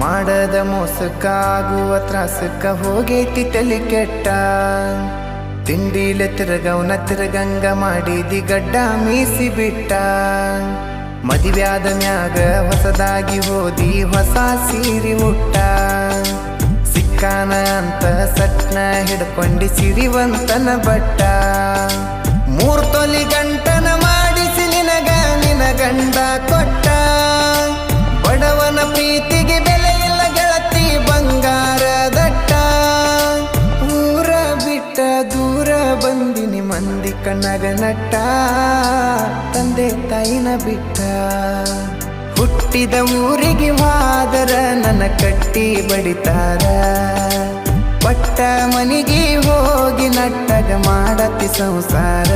ಮಾಡದ ಮೋಸಕ್ಕ ಆಗುವ ತ್ರಾಸಕ್ಕ ಹೋಗೈತಿ ತಲೆ ಕೆಟ್ಟ. ತಿಂಡಿಲೆ ತಿರುಗವನ ತಿರುಗಂಗ ಮಾಡಿದಿ ಗಡ್ಡ ಮೀಸಿ ಬಿಟ್ಟ. ಮದುವ್ಯಾದ ಮ್ಯಾಗ ಹೊಸದಾಗಿ ಹೋದಿ ಹೊಸ ಸೀರಿ ಉಟ್ಟ. ಸಿಕ್ಕಾನ ಅಂತ ಸಟ್ನ ಹಿಡ್ಕೊಂಡಿ ಸಿರಿವಂತನ ಬಟ್ಟ. 3 ತೊಲಿ ಗಂಟನ ಮಾಡಿಸಿ ನಿನಗ ನಿನ ಗಂಡ ಕೊಟ್ಟ. ಬಡವನ ಪ್ರೀತಿಗೆ ಬೆಲೆ ಇಲ್ಲ ಗೆಳತಿ ಬಂಗಾರ ದಟ್ಟ. ಊರ ಬಿಟ್ಟ ದೂರ ಬಂದಿನಿ ಮಂದಿ ಕಣ್ಣಗ ನಟ್ಟ. ತಂದೆ ತಾಯಿನ ಬಿಟ್ಟ ಹುಟ್ಟಿದ ಊರಿಗೆ ಹೋದರ ನನ್ನ ಕಟ್ಟಿ ಬಡಿತಾರ. ಪಟ್ಟ ಮನಿಗೆ ಹೋಗಿ ನಟ್ಟಗ ಮಾಡತಿ ಸಂಸಾರ.